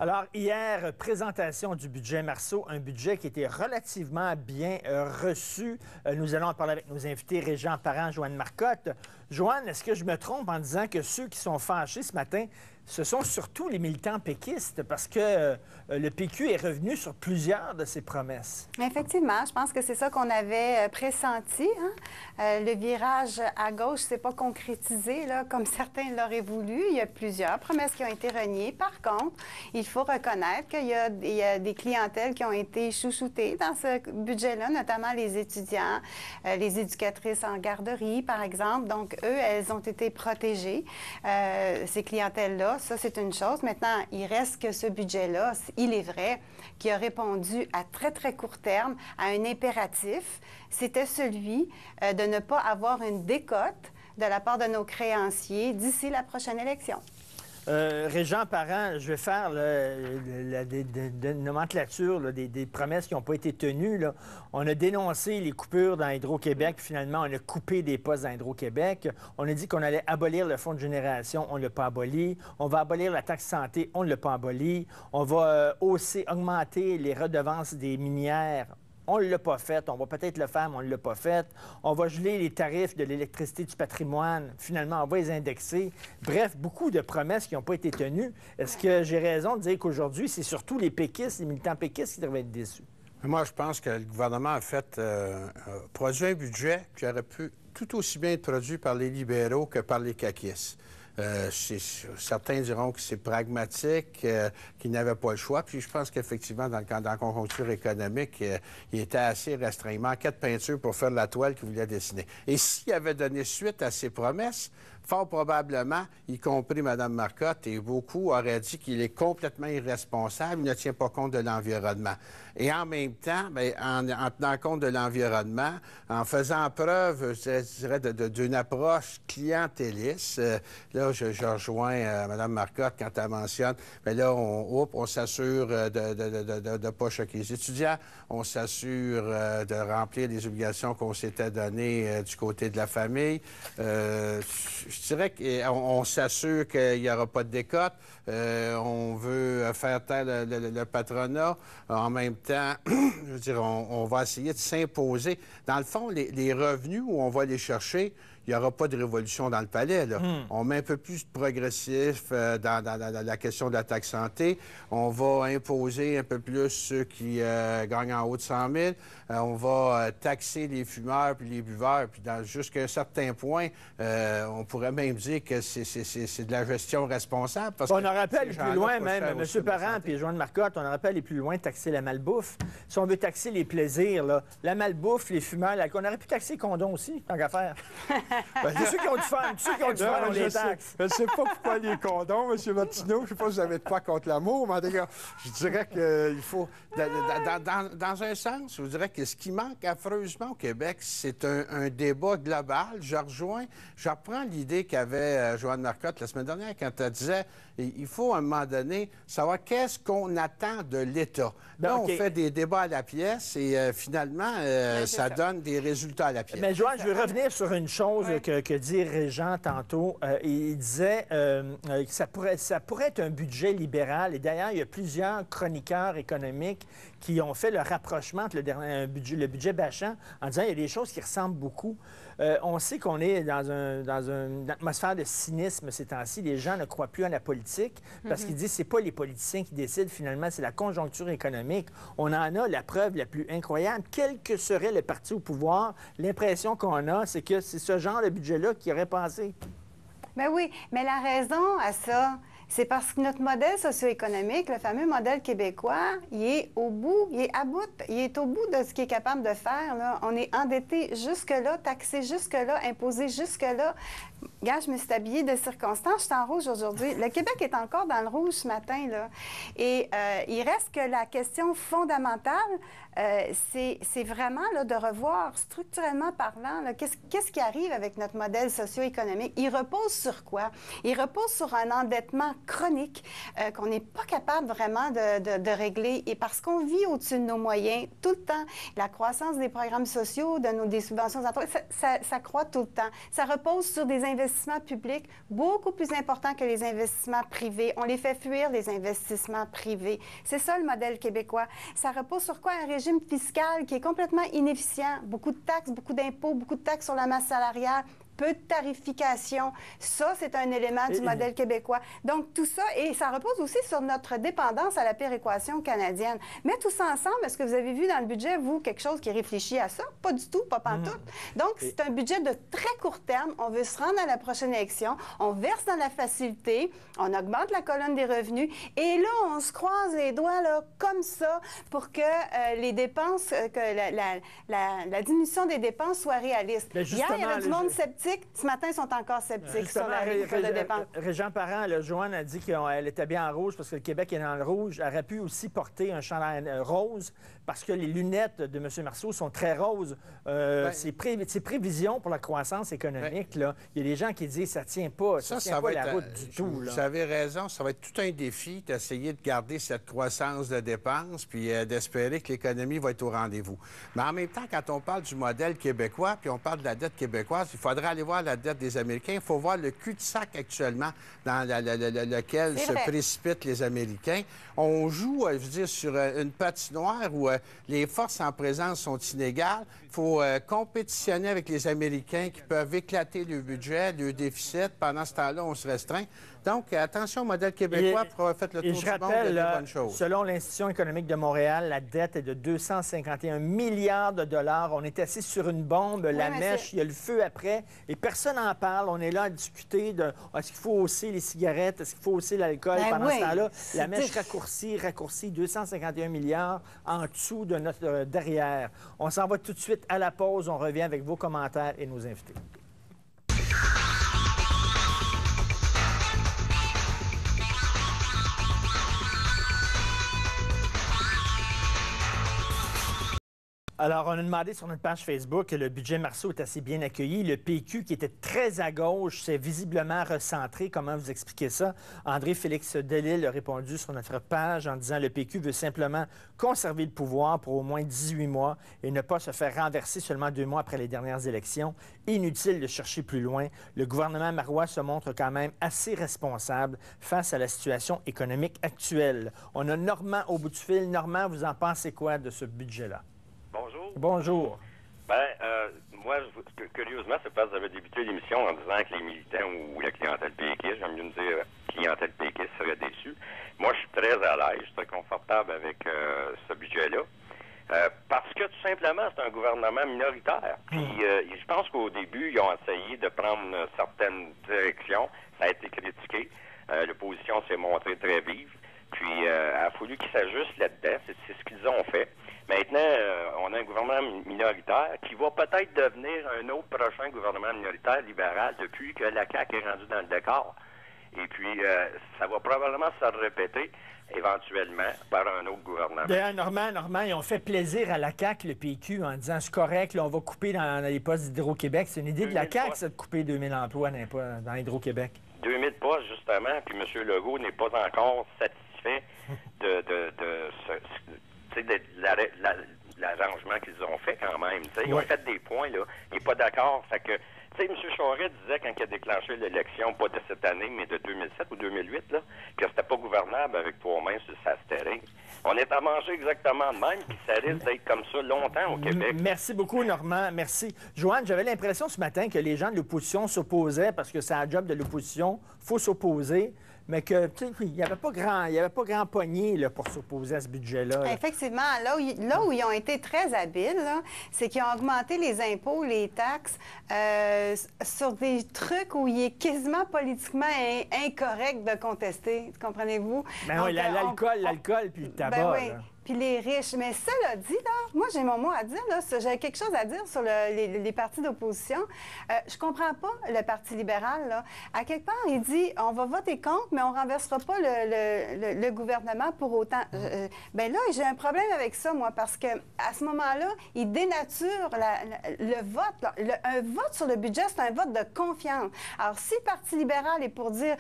Alors, hier, présentation du budget Marceau, un budget qui était relativement bien reçu. Nous allons en parler avec nos invités, Régent Parent, Joanne Marcotte. Joanne, est-ce que je me trompe en disant que ceux qui sont fâchés ce matin, ce sont surtout les militants péquistes parce que le PQ est revenu sur plusieurs de ses promesses? Effectivement, je pense que c'est ça qu'on avait pressenti. Le virage à gauche ne s'est pas concrétisé là, comme certains l'auraient voulu. Il y a plusieurs promesses qui ont été reniées. Par contre, il faut reconnaître qu'il y a des clientèles qui ont été chouchoutées dans ce budget-là, notamment les étudiants, les éducatrices en garderie, par exemple. Donc, eux, elles ont été protégées, ces clientèles-là. Ça, c'est une chose. Maintenant, il reste que ce budget-là, il est vrai, qui a répondu à très, très court terme à un impératif. C'était celui de ne pas avoir une décote de la part de nos créanciers d'ici la prochaine élection. Régent Parent, je vais faire la nomenclature des promesses qui n'ont pas été tenues. Là. On a dénoncé les coupures dans Hydro-Québec, puis finalement, on a coupé des postes dans Hydro-Québec. On a dit qu'on allait abolir le fonds de génération, on ne l'a pas aboli. On va abolir la taxe santé, on ne l'a pas aboli. On va augmenter les redevances des minières. On ne l'a pas fait. On va peut-être le faire, mais on ne l'a pas fait. On va geler les tarifs de l'électricité du patrimoine. Finalement, on va les indexer. Bref, beaucoup de promesses qui n'ont pas été tenues. Est-ce que j'ai raison de dire qu'aujourd'hui, c'est surtout les péquistes, les militants péquistes qui devraient être déçus? Moi, je pense que le gouvernement a produit un budget qui aurait pu tout aussi bien être produit par les libéraux que par les caquistes. Certains diront que c'est pragmatique, qu'ils n'avaient pas le choix. Puis je pense qu'effectivement, dans la conjoncture économique, il était assez restreint. Il manquait de peinture pour faire la toile qu'il voulait dessiner. Et s'il avait donné suite à ses promesses, fort probablement, y compris Mme Marcotte et beaucoup, auraient dit qu'il est complètement irresponsable, il ne tient pas compte de l'environnement. Et en même temps, en tenant compte de l'environnement, en faisant preuve, je dirais, d'une approche clientéliste, là, je rejoins Mme Marcotte quand elle mentionne, mais là, on s'assure de ne pas choquer les étudiants, on s'assure de remplir les obligations qu'on s'était données du côté de la famille. Je dirais qu'on s'assure qu'il n'y aura pas de décote. On veut faire taire le patronat. En même temps, je veux dire, on va essayer de s'imposer. Dans le fond, les revenus où on va les chercher, il n'y aura pas de révolution dans le palais. Là. On met un peu plus de progressif dans la question de la taxe santé. On va imposer un peu plus ceux qui gagnent en haut de 100 000. On va taxer les fumeurs puis les buveurs. Puis jusqu'à un certain point, on pourrait même dire que c'est de la gestion responsable. Parce on aurait pu aller plus loin, même, M. Parent et Joanne Marcotte, on aurait pu aller plus loin, taxer la malbouffe. Si on veut taxer les plaisirs, là, la malbouffe, les fumeurs, l'alcool, on aurait pu taxer les condoms aussi, tant qu'à faire. C'est ceux qui ont du fun, ceux qui ont du fun, on les taxe. Je ne sais pas pourquoi les condoms, M. Martineau. Je ne sais pas si vous avez de quoi contre l'amour, mais en tout cas, je dirais qu'il faut... Dans un sens, je dirais que ce qui manque affreusement au Québec, c'est un débat global. Je reprends l'idée qu'avait Joanne Marcotte la semaine dernière quand elle disait il faut à un moment donné savoir qu'est-ce qu'on attend de l'État. Là, on fait des débats à la pièce et finalement, ça donne des résultats à la pièce. Mais Joanne, je veux revenir sur une chose que dit Régent tantôt. Il disait que ça pourrait être un budget libéral. Et d'ailleurs, il y a plusieurs chroniqueurs économiques qui ont fait le rapprochement entre le budget Bachand en disant qu'il y a des choses qui ressemblent beaucoup. On sait qu'on est dans une atmosphère de cynisme ces temps-ci. Les gens ne croient plus à la politique parce qu'ils disent que ce n'est pas les politiciens qui décident finalement, c'est la conjoncture économique. On en a la preuve la plus incroyable. Quel que serait le parti au pouvoir, l'impression qu'on a, c'est que c'est ce genre de budget-là qui aurait passé. Ben oui, mais la raison à ça, c'est parce que notre modèle socio-économique, le fameux modèle québécois, il est au bout, il est à bout, il est au bout de ce qu'il est capable de faire. Là. On est endetté jusque-là, taxé jusque-là, imposé jusque-là. Regarde, je me suis habillée de circonstance, je suis en rouge aujourd'hui. Le Québec est encore dans le rouge ce matin, là. Et il reste que la question fondamentale, c'est vraiment là, de revoir structurellement parlant, qu'est-ce qui arrive avec notre modèle socio-économique. Il repose sur quoi? Il repose sur un endettement chronique qu'on n'est pas capable vraiment de régler. Et parce qu'on vit au-dessus de nos moyens tout le temps, la croissance des programmes sociaux, des subventions d'entreprise, ça croît tout le temps. Ça repose sur des investissements publics beaucoup plus importants que les investissements privés. On les fait fuir, les investissements privés. C'est ça le modèle québécois. Ça repose sur quoi? Un régime fiscal qui est complètement inefficient. Beaucoup de taxes, beaucoup d'impôts, beaucoup de taxes sur la masse salariale, peu de tarification. Ça, c'est un élément du modèle québécois. Donc, tout ça, et ça repose aussi sur notre dépendance à la péréquation canadienne. Mais tout ça ensemble, est-ce que vous avez vu dans le budget, vous, quelque chose qui réfléchit à ça? Pas du tout, pas pantoute. Donc, c'est un budget de très court terme. On veut se rendre à la prochaine élection. On verse dans la facilité. On augmente la colonne des revenus. Et là, on se croise les doigts, là, comme ça, pour que les dépenses, que la diminution des dépenses soit réaliste. Hier, il y avait du monde sceptique. Ce matin, ils sont encore sceptiques sur la réduction de dépenses. Régent Parent, Joanne a dit qu'elle était bien en rouge parce que le Québec est dans le rouge. Elle aurait pu aussi porter un chandail rose parce que les lunettes de M. Marceau sont très roses. Ses prévisions pour la croissance économique, là, il y a des gens qui disent que ça ne tient pas, ça tient pas la route du tout. Vous avez raison, ça va être tout un défi d'essayer de garder cette croissance de dépenses puis d'espérer que l'économie va être au rendez-vous. Mais en même temps, quand on parle du modèle québécois puis on parle de la dette québécoise, il faudrait aller voir la dette des Américains. Il faut voir le cul-de-sac actuellement dans lequel se précipitent les Américains. On joue, je veux dire, sur une patinoire où les forces en présence sont inégales. Il faut compétitionner avec les Américains qui peuvent éclater le budget, le déficit. Pendant ce temps-là, on se restreint. Donc, attention au modèle québécois pour avoir fait le tour du monde de des bonnes choses. Selon l'Institution économique de Montréal, la dette est de 251 milliards de dollars. On est assis sur une bombe, la mèche, il y a le feu après, et personne n'en parle. On est là à discuter de est-ce qu'il faut hausser les cigarettes, est-ce qu'il faut hausser l'alcool. Pendant ce temps-là, la mèche raccourcit 251 milliards en dessous de notre derrière. On s'en va tout de suite à la pause. On revient avec vos commentaires et nos invités. Alors, on a demandé sur notre page Facebook que le budget Marceau est assez bien accueilli. Le PQ, qui était très à gauche, s'est visiblement recentré. Comment vous expliquez ça? André-Félix Delisle a répondu sur notre page en disant que le PQ veut simplement conserver le pouvoir pour au moins 18 mois et ne pas se faire renverser seulement 2 mois après les dernières élections. Inutile de chercher plus loin. Le gouvernement marois se montre quand même assez responsable face à la situation économique actuelle. On a Normand au bout du fil. Normand, vous en pensez quoi de ce budget-là? Bonjour. Bonjour. Moi, curieusement, c'est parce que j'avais débuté l'émission en disant que les militants ou la clientèle péquiste, j'aime mieux me dire clientèle péquiste, serait déçue. Moi, je suis très à l'aise, je suis très confortable avec ce budget-là. Parce que, tout simplement, c'est un gouvernement minoritaire. Puis, je pense qu'au début, ils ont essayé de prendre une certaine direction. Ça a été critiqué. L'opposition s'est montrée très vive. Puis, il a fallu qu'ils s'ajustent là-dedans. C'est ce qu'ils ont fait. Maintenant, on a un gouvernement minoritaire qui va peut-être devenir un autre prochain gouvernement minoritaire libéral depuis que la CAQ est rendue dans le décor. Et puis, ça va probablement se répéter éventuellement par un autre gouvernement. D'ailleurs, Normand, ils ont fait plaisir à la CAQ, le PQ, en disant c'est correct, là, on va couper dans les postes d'Hydro-Québec. C'est une idée de la CAQ, ça, de couper 2000 emplois dans Hydro-Québec. 2000 postes, justement, puis M. Legault n'est pas encore satisfait de l'arrangement qu'ils ont fait quand même. Ils ont fait des points, là. Il n'est pas d'accord. Fait que, tu sais, M. Charest disait quand il a déclenché l'élection, pas de cette année, mais de 2007 ou 2008, là, que c'était pas gouvernable avec 3 mains sur sa stérine. On est à manger exactement de même, puis ça risque d'être comme ça longtemps au Québec. Merci beaucoup, Normand. Merci. Joanne, j'avais l'impression ce matin que les gens de l'opposition s'opposaient parce que c'est un job de l'opposition. Il faut s'opposer. Mais que, il n'y avait pas grand poignée là, pour s'opposer à ce budget-là. Effectivement, là où ils ont été très habiles, c'est qu'ils ont augmenté les impôts, les taxes sur des trucs où il est quasiment politiquement incorrect de contester. Comprenez-vous? Ben oui, l'alcool puis le tabac. Ben oui. puis les riches. Mais cela dit, là, moi, j'ai mon mot à dire. J'ai quelque chose à dire sur les partis d'opposition. Je comprends pas le Parti libéral. Là. À quelque part, il dit, on va voter contre, mais on renversera pas le gouvernement pour autant. Bien là, j'ai un problème avec ça, moi, parce que à ce moment-là, il dénature le vote. Là. Un vote sur le budget, c'est un vote de confiance. Alors, si le Parti libéral est pour dire,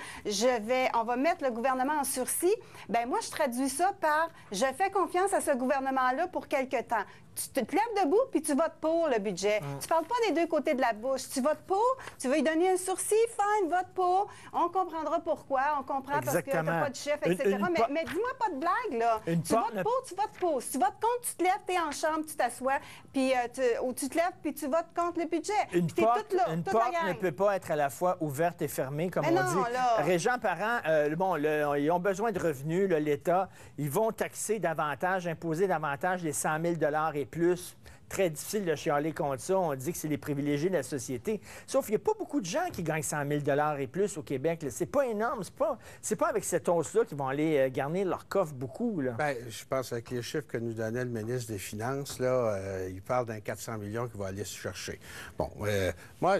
on va mettre le gouvernement en sursis, bien moi, je traduis ça par, je fais confiance à ce gouvernement-là pour quelque temps. Tu te lèves debout puis tu votes pour le budget. Tu parles pas des deux côtés de la bouche. Tu votes pour, tu veux lui donner un sursis, fine, vote pour. On comprendra pourquoi. On comprend Exactement. parce que t'as pas de chef, etc. Mais dis-moi pas de blague, là. Tu votes pour, tu votes pour. Si tu votes contre, tu te lèves, tu es en chambre, tu t'assois, puis ou tu te lèves puis tu votes contre le budget. Une porte ne peut pas être à la fois ouverte et fermée, comme on dit. Régent Parent, ils ont besoin de revenus, l'État. Ils vont taxer davantage, imposer davantage les 100 000 et plus. Très difficile de chialer contre ça. On dit que c'est les privilégiés de la société. Sauf qu'il n'y a pas beaucoup de gens qui gagnent 100 000 et plus au Québec. C'est pas énorme. C'est pas avec cette hausse-là qu'ils vont aller garnir leur coffre beaucoup. Là. Bien, je pense avec les chiffres que nous donnait le ministre des Finances, là, il parle d'un 400 millions qu'il va aller se chercher. Bon, moi,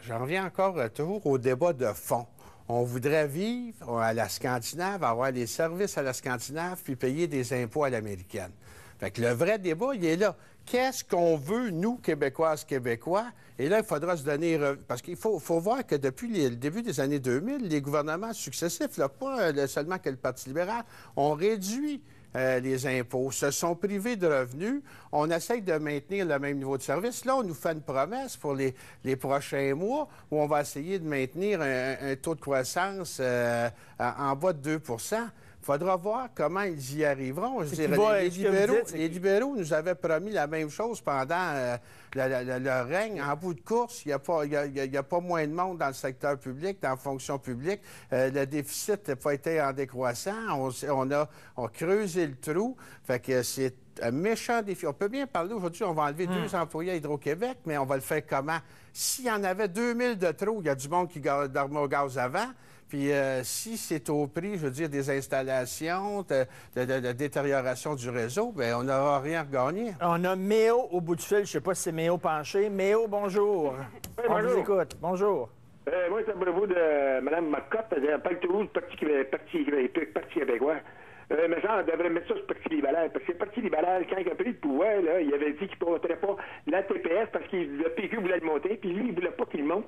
j'en reviens encore toujours au débat de fond. On voudrait vivre à la Scandinave, avoir des services à la Scandinave, puis payer des impôts à l'américaine. Fait que le vrai débat, il est là. Qu'est-ce qu'on veut, nous, Québécoises, Québécois? Et là, il faudra se donner... Parce qu'il faut voir que depuis le début des années 2000, les gouvernements successifs, là, pas seulement que le Parti libéral, ont réduit les impôts, se sont privés de revenus. On essaye de maintenir le même niveau de service. Là, on nous fait une promesse pour les prochains mois où on va essayer de maintenir un taux de croissance en bas de 2 Il faudra voir comment ils y arriveront. Je dirais, les libéraux nous avaient promis la même chose pendant leur règne. En bout de course, il n'y a pas moins de monde dans le secteur public, dans la fonction publique. Le déficit n'a pas été en décroissant. On a creusé le trou. Fait que c'est un méchant défi. On peut bien parler aujourd'hui, on va enlever 2 employés à Hydro-Québec, mais on va le faire comment? S'il y en avait 2000 de trop, il y a du monde qui dormait au gaz avant. Puis si c'est au prix, je veux dire, des installations, de détérioration du réseau, bien, on n'aura rien gagné. On a Méo au bout du fil. Je ne sais pas si c'est Méo penché. Méo, bonjour. Oui, on bonjour. vous écoute. Bonjour. Moi, c'est à propos de Mme McCott. Elle parle toujours du Parti québécois. Mais ça, on devrait mettre ça sur le Parti libéral. Parce que le Parti libéral, quand il a pris le pouvoir, là, il avait dit qu'il ne monterait pas la TPS parce que le PQ voulait le monter, puis lui, il ne voulait pas qu'il le monte.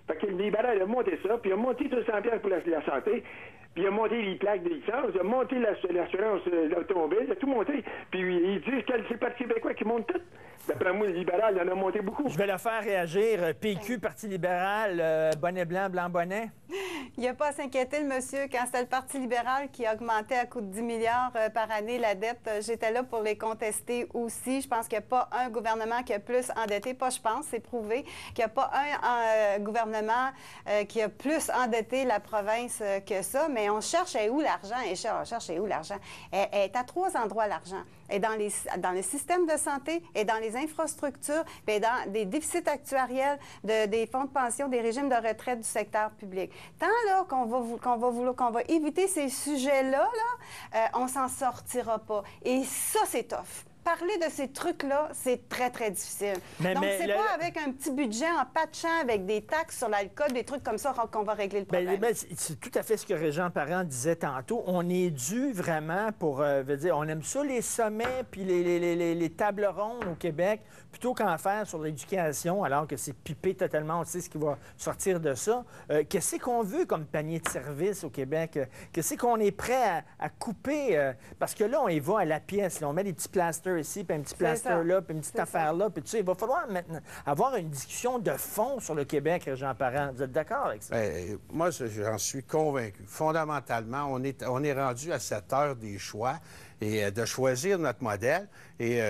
Fait que le libéral a monté ça, puis il a monté 200 $ pour la santé, puis il a monté les plaques de licence, il a monté l'assurance de l'automobile, il a tout monté. Puis il dit que c'est le Parti québécois qui monte tout. D'après moi, le libéral, il en a monté beaucoup. Je vais le faire réagir. PQ, Parti libéral, bonnet blanc, blanc bonnet. Il n'y a pas à s'inquiéter, le monsieur. Quand c'était le Parti libéral qui augmentait à coût de 10 milliards par année la dette, j'étais là pour les contester aussi. Je pense qu'il n'y a pas un gouvernement qui a plus endetté, pas je pense, c'est prouvé, qu'il n'y a pas un gouvernement qui a plus endetté la province que ça, mais on cherche où l'argent. On cherche où l'argent. Elle est à 3 endroits, l'argent. Elle est dans les systèmes de santé, elle est dans les infrastructures, puis dans des déficits actuariels des fonds de pension, des régimes de retraite du secteur public. Tant là qu'on va éviter ces sujets-là, on s'en sortira pas. Et ça, c'est tough. Parler de ces trucs-là, c'est très, très difficile. Donc, c'est pas avec un petit budget en patchant avec des taxes sur l'alcool, des trucs comme ça qu'on va régler le problème. C'est tout à fait ce que Régent Parent disait tantôt. On est dû vraiment pour... on aime ça, les sommets puis les tables rondes au Québec, plutôt qu'en faire sur l'éducation, alors que c'est pipé totalement. On sait ce qui va sortir de ça. Qu'est-ce qu'on veut comme panier de services au Québec? Qu'est-ce qu'on est prêt à couper? Parce que là, on y va à la pièce. Là, on met des petits plasters ici, puis un petit plaster là, puis une petite affaire là, puis tu sais, il va falloir maintenant avoir une discussion de fond sur le Québec, Régent Parent. Vous êtes d'accord avec ça? Moi, j'en suis convaincu. Fondamentalement, on est rendu à cette heure des choix et de choisir notre modèle. Et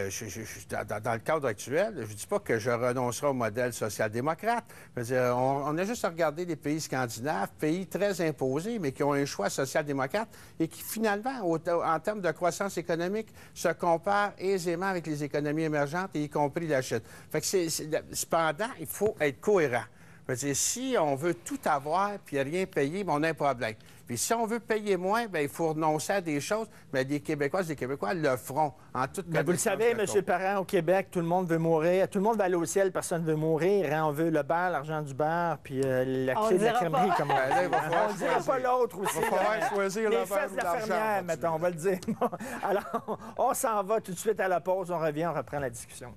dans le cadre actuel, je ne dis pas que je renoncerai au modèle social-démocrate. On a juste à regarder les pays scandinaves, pays très imposés, mais qui ont un choix social-démocrate et qui, finalement, en termes de croissance économique, se comparent aisément avec les économies émergentes, y compris la Chine. Fait que cependant, il faut être cohérent. Je veux dire, si on veut tout avoir puis rien payer, bien, on a un problème. Puis si on veut payer moins, bien, il faut renoncer à des choses, mais les Québécoises, les Québécois le feront en toute Mais vous le savez, M. Parent, au Québec, tout le monde veut mourir. Tout le monde va aller au ciel, personne ne veut mourir. Hein? On veut le beurre, l'argent du beurre, puis la clé de la crèmerie, comme on dit. On ne dira pas l'autre aussi. Il va falloir choisir les le beurre fesses ou de la l'argent. fermière, mettons, on va le dire. Alors, on s'en va tout de suite à la pause. On revient, on reprend la discussion.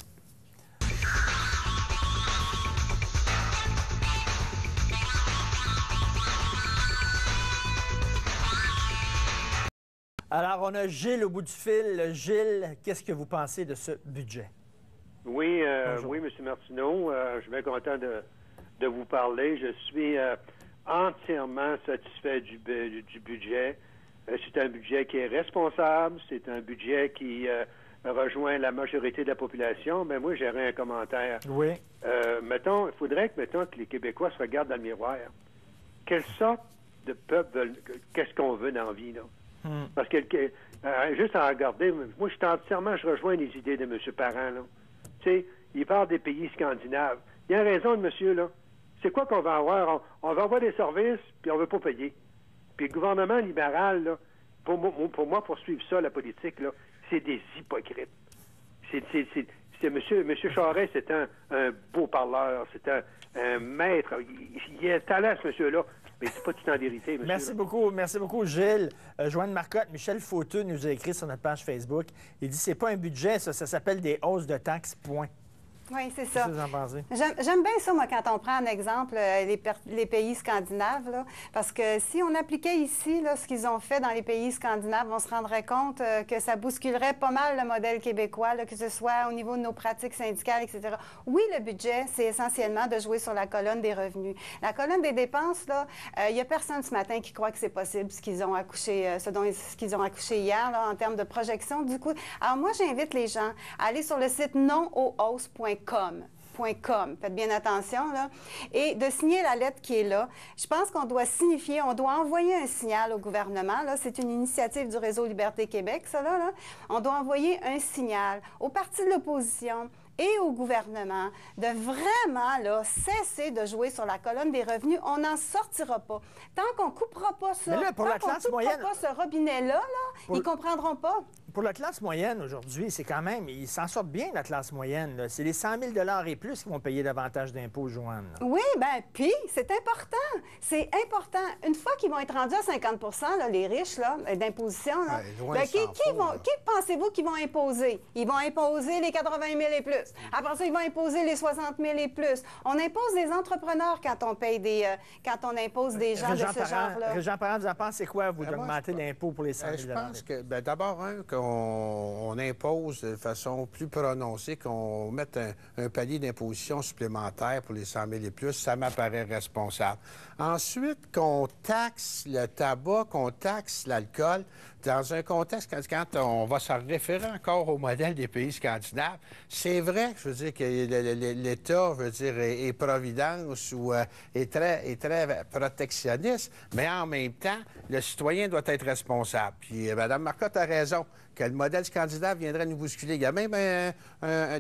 Alors, on a Gilles au bout du fil. Gilles, qu'est-ce que vous pensez de ce budget? Oui, oui, M. Martineau, je suis bien content de vous parler. Je suis entièrement satisfait du budget. C'est un budget qui est responsable, c'est un budget qui rejoint la majorité de la population. Mais moi, j'aurais un commentaire. Oui. Il faudrait que les Québécois se regardent dans le miroir. Quelle sorte de peuple qu'est-ce qu'on veut dans la vie, là? Parce que, juste à regarder, moi, je rejoins les idées de M. Parent, là. Tu sais, il parle des pays scandinaves. Il y a raison de monsieur, là. C'est quoi qu'on va avoir? On va avoir des services, puis on ne veut pas payer. Puis le gouvernement libéral, là, pour moi, pour suivre ça, la politique, là, c'est des hypocrites. Monsieur Charest, c'est un beau parleur, c'est un maître. Il est talent, ce monsieur-là. Mais c'est pas tout en vérité, monsieur. Merci beaucoup, Gilles. Joanne Marcotte, Michel Fauteux nous a écrit sur notre page Facebook. Il dit, c'est pas un budget, ça s'appelle des hausses de taxes, point. Oui, c'est ça. Qu'est-ce que vous en pensez? J'aime bien ça, moi, quand on prend en exemple les pays scandinaves, là, parce que si on appliquait ici là, ce qu'ils ont fait dans les pays scandinaves, on se rendrait compte que ça bousculerait pas mal le modèle québécois, là, que ce soit au niveau de nos pratiques syndicales, etc. Oui, le budget, c'est essentiellement de jouer sur la colonne des revenus. La colonne des dépenses, là, il n'y a personne ce matin qui croit que c'est possible ce qu'ils ont accouché, ce qu'ils ont accouché hier là, en termes de projection. Du coup, alors moi, j'invite les gens à aller sur le site nonauxhausses.com. Faites bien attention, là. Et de signer la lettre qui est là. Je pense qu'on doit signifier, on doit envoyer un signal au gouvernement. Là, c'est une initiative du Réseau Liberté Québec, ça, là. On doit envoyer un signal aux partis de l'opposition et au gouvernement de vraiment là, cesser de jouer sur la colonne des revenus. On n'en sortira pas. Tant qu'on ne coupera pas ça, mais là, pour la classe moyenne, pas ce robinet-là, ils ne comprendront pas. Pour la classe moyenne, aujourd'hui, c'est quand même... Ils s'en sortent bien, la classe moyenne. C'est les 100 000 et plus qui vont payer davantage d'impôts, Joanne. Là. Oui, bien, puis c'est important. C'est important. Une fois qu'ils vont être rendus à 50 là, les riches d'imposition, qui pensez-vous qu'ils vont imposer? Ils vont imposer les 80 000 et plus. Après ça, ils vont imposer les 60 000 et plus. On impose des entrepreneurs quand on paye quand on impose des gens de ce genre-là. Régent Parent, vous en pensez quoi, vous, d'augmenter l'impôt pour les 100 000 Je pense que, d'abord, qu'on impose de façon plus prononcée, qu'on mette un palier d'imposition supplémentaire pour les 100 000 et plus, ça m'apparaît responsable. Ensuite, qu'on taxe le tabac, qu'on taxe l'alcool, dans un contexte, quand on va se référer encore au modèle des pays scandinaves, c'est vrai, je veux dire, que l'État, est providence ou est très protectionniste, mais en même temps, le citoyen doit être responsable. Puis Mme Marcotte a raison que le modèle scandinave viendrait nous bousculer. Il y a même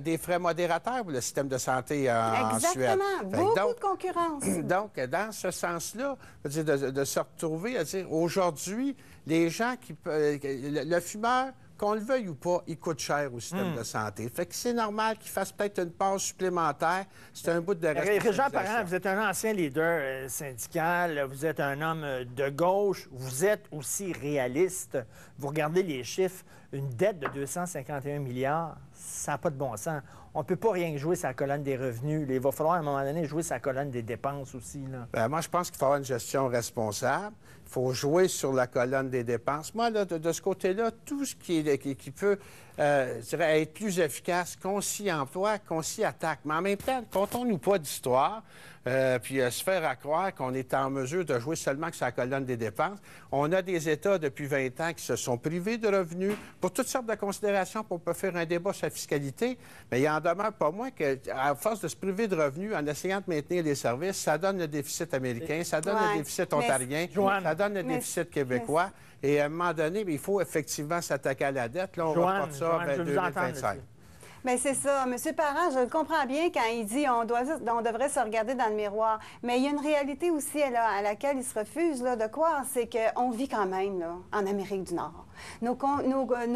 des frais modérateurs pour le système de santé en Suède. Exactement. Beaucoup de concurrence. Donc, dans ce sens-là, de se retrouver à dire, aujourd'hui, les gens le fumeur, qu'on le veuille ou pas, il coûte cher au système de santé. Fait que c'est normal qu'il fasse peut-être une passe supplémentaire. C'est un bout de responsabilisation. Régent Parent, vous êtes un ancien leader syndical, vous êtes un homme de gauche, vous êtes aussi réaliste. Vous regardez les chiffres, une dette de 251 milliards, ça n'a pas de bon sens. On ne peut pas rien jouer sur la colonne des revenus. Il va falloir à un moment donné jouer sur la colonne des dépenses aussi. Là. Moi, je pense qu'il faut avoir une gestion responsable. Il faut jouer sur la colonne des dépenses. Moi, là, de ce côté-là, tout ce qui peut être plus efficace, qu'on s'y emploie, qu'on s'y attaque. Mais en même temps, contons-nous pas d'histoire, puis se faire à croire qu'on est en mesure de jouer seulement sur la colonne des dépenses. On a des États depuis 20 ans qui se sont privés de revenus pour toutes sortes de considérations, pour peut faire un débat sur la fiscalité, mais il en demeure pas moins qu'à force de se priver de revenus en essayant de maintenir les services, ça donne le déficit américain, ça donne le déficit ontarien, ça donne le déficit québécois. Et à un moment donné, il faut effectivement s'attaquer à la dette. Là, on reporte ça vers 2025. Bien, c'est ça. M. Parent, je le comprends bien quand il dit on devrait se regarder dans le miroir. Mais il y a une réalité aussi à laquelle il se refuse là, de croire, c'est qu'on vit quand même là, en Amérique du Nord. Nos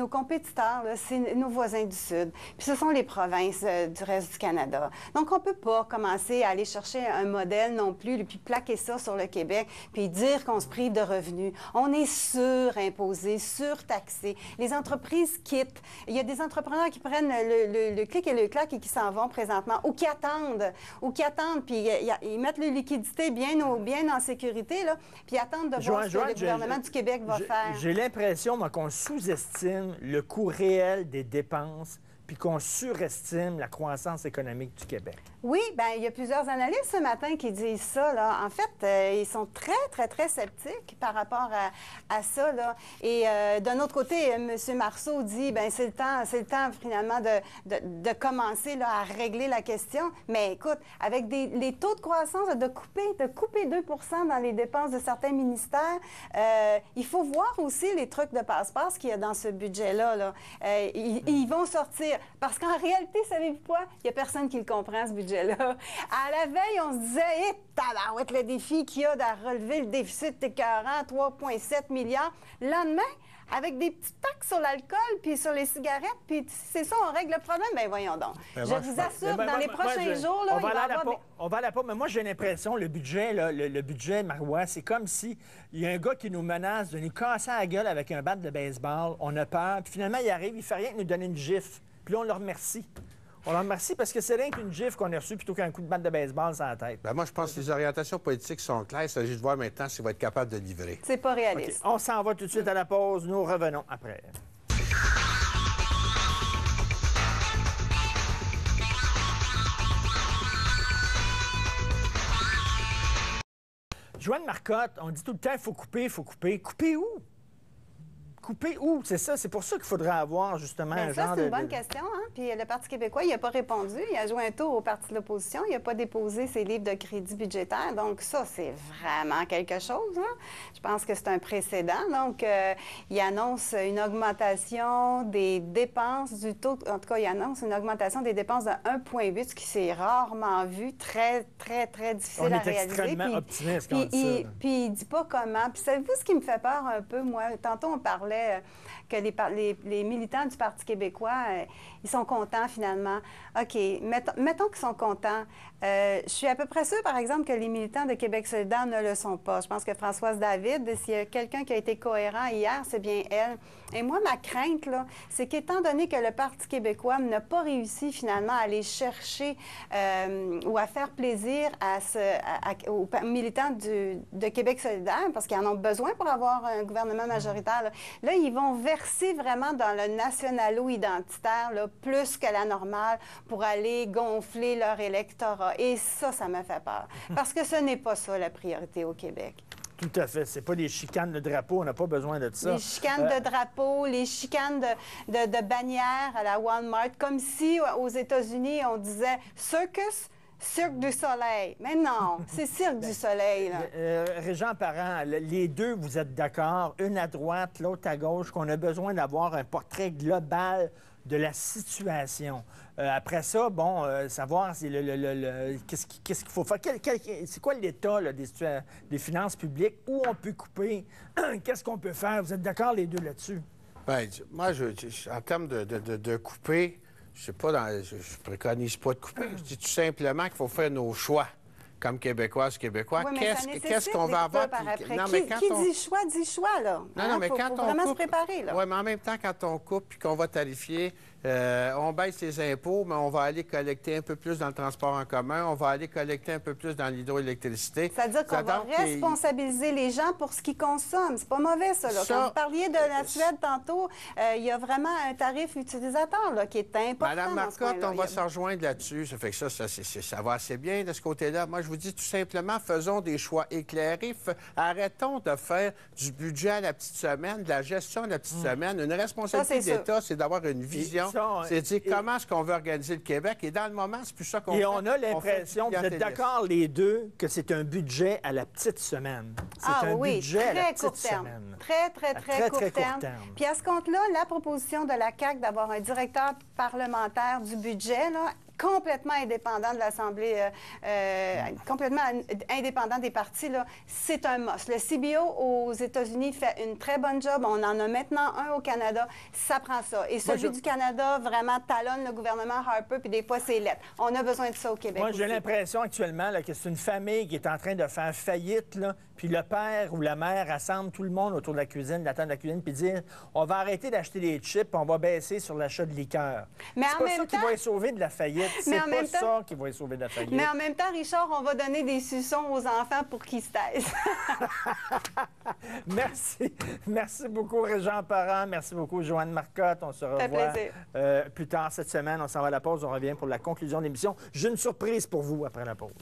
compétiteurs, c'est nos voisins du Sud. Puis ce sont les provinces du reste du Canada. Donc, on ne peut pas commencer à aller chercher un modèle non plus, puis plaquer ça sur le Québec, puis dire qu'on se prive de revenus. On est surimposé, surtaxé. Les entreprises quittent. Il y a des entrepreneurs qui prennent le clic et le clac et qui s'en vont présentement, ou qui attendent, puis ils mettent leur liquidité bien en sécurité, là, puis attendent de voir ce que le gouvernement du Québec va faire. J'ai l'impression, moi, qu'on sous-estime le coût réel des dépenses puis qu'on surestime la croissance économique du Québec. Oui, bien, il y a plusieurs analystes ce matin qui disent ça, là. En fait, ils sont très sceptiques par rapport à ça, là. Et d'un autre côté, M. Marceau dit, bien, c'est le temps, finalement, de commencer, là, à régler la question. Mais écoute, avec les taux de croissance, de couper 2 % dans les dépenses de certains ministères, il faut voir aussi les trucs de passe-passe qu'il y a dans ce budget-là, là. Ils vont sortir. Parce qu'en réalité, savez-vous quoi? Il n'y a personne qui le comprend, ce budget-là. À la veille, on se disait, hé, tabarouette, le défi qu'il y a de relever le déficit écœurant, 3,7 milliards. Le lendemain, avec des petites taxes sur l'alcool puis sur les cigarettes, puis c'est ça, on règle le problème. Bien, voyons donc. Je vous assure, dans les prochains jours, là, on va à la pause. Mais moi, j'ai l'impression, le budget, Marois, c'est comme si il y a un gars qui nous menace de nous casser la gueule avec un bat de baseball. On a peur. Puis finalement, il arrive, il fait rien que nous donner une gifle. Puis là, on le remercie. On le remercie parce que c'est rien qu'une gifle qu'on a reçue plutôt qu'un coup de batte de baseball sur la tête. Bien, moi, je pense que les orientations politiques sont claires. Il s'agit de voir maintenant s'il va être capable de livrer. C'est pas réaliste. Okay. On s'en va tout de suite à la pause. Nous revenons après. Joanne Marcotte, on dit tout le temps, il faut couper, il faut couper. Couper où? Couper où? C'est ça. C'est pour ça qu'il faudrait avoir, justement, un genre de... c'est une bonne question, hein? Puis le Parti québécois, il n'a pas répondu. Il a joué un tour au Parti de l'opposition. Il n'a pas déposé ses livres de crédit budgétaire. Donc ça, c'est vraiment quelque chose, hein? Je pense que c'est un précédent. Donc, il annonce une augmentation des dépenses du taux... En tout cas, il annonce une augmentation des dépenses de 1,8, ce qui s'est rarement vu. Très difficile à réaliser. On est extrêmement optimiste quand on dit ça. Puis il ne dit pas comment. Puis savez-vous ce qui me fait peur un peu, moi? Tantôt, on parlait que les militants du Parti québécois, ils sont contents finalement. OK, mettons qu'ils sont contents. Je suis à peu près sûre, par exemple, que les militants de Québec solidaire ne le sont pas. Je pense que Françoise David, s'il y a quelqu'un qui a été cohérent hier, c'est bien elle. Et moi, ma crainte, là, c'est qu'étant donné que le Parti québécois n'a pas réussi finalement à aller chercher ou à faire plaisir aux militants de Québec solidaire, parce qu'ils en ont besoin pour avoir un gouvernement majoritaire, là, ils vont verser vraiment dans le nationalo-identitaire, là, plus que la normale, pour aller gonfler leur électorat. Et ça me fait peur. Parce que ce n'est pas ça la priorité au Québec. Tout à fait. C'est pas des chicanes de drapeau. On n'a pas besoin de ça. Les chicanes de drapeau, les chicanes de bannières à la Walmart, comme si aux États-Unis, on disait « circus ». Cirque du Soleil. Mais non, c'est Cirque du Soleil, là. Régent Parent, les deux, vous êtes d'accord, une à droite, l'autre à gauche, qu'on a besoin d'avoir un portrait global de la situation. Après ça, bon, savoir qu'est-ce qu'il faut faire. C'est quoi l'état là, des finances publiques? Où on peut couper? Qu'est-ce qu'on peut faire? Vous êtes d'accord, les deux, là-dessus? Bien, moi, en termes de couper... Je préconise pas de couper. Je dis tout simplement qu'il faut faire nos choix comme Québécoises, Québécois. Oui, Qu'est-ce qu'on va avoir? Non, mais dit choix, là? Non, mais quand faut on vraiment coupe... se préparer, là. Oui, mais en même temps, quand on coupe puis qu'on va tarifier, on baisse les impôts, mais on va aller collecter un peu plus dans le transport en commun, on va aller collecter un peu plus dans l'hydroélectricité. C'est-à-dire qu'on va responsabiliser les gens pour ce qu'ils consomment. C'est pas mauvais, ça, là. Quand vous parliez de la Suède tantôt, il y a vraiment un tarif utilisateur, là, qui est important. Madame Marcotte, on va se rejoindre là-dessus. Ça fait que ça va assez bien de ce côté-là. Moi, je vous dis tout simplement, faisons des choix éclairés. Arrêtons de faire du budget à la petite semaine, de la gestion à la petite semaine. Une responsabilité d'État, c'est d'avoir une vision. C'est de dire comment est-ce qu'on veut organiser le Québec. Et dans le moment, c'est plus ça qu'on fait. Et on a l'impression, vous êtes d'accord les deux, que c'est un budget à la petite semaine. C'est un budget à la petite semaine. Très court terme. Puis à ce compte-là, la proposition de la CAQ d'avoir un directeur parlementaire du budget, là, complètement indépendant de l'Assemblée, complètement indépendant des partis, là, c'est un must. Le CBO aux États-Unis fait une très bonne job. On en a maintenant un au Canada. Ça prend ça. Et celui du Canada vraiment talonne le gouvernement Harper, puis des fois, c'est lettre. On a besoin de ça au Québec. Moi, j'ai l'impression actuellement là, que c'est une famille qui est en train de faire faillite, là, puis le père ou la mère rassemble tout le monde autour de la cuisine, de la table de la cuisine, puis dire on va arrêter d'acheter des chips, on va baisser sur l'achat de liqueur. Mais c'est pas ça qui va les sauver de la faillite. C'est pas ça qui va les sauver de la faillite. Mais en même temps, Richard, on va donner des suçons aux enfants pour qu'ils se taisent. Merci. Merci beaucoup, Régent Parent. Merci beaucoup, Joanne Marcotte. On se revoit plus tard cette semaine. On s'en va à la pause. On revient pour la conclusion de l'émission. J'ai une surprise pour vous après la pause.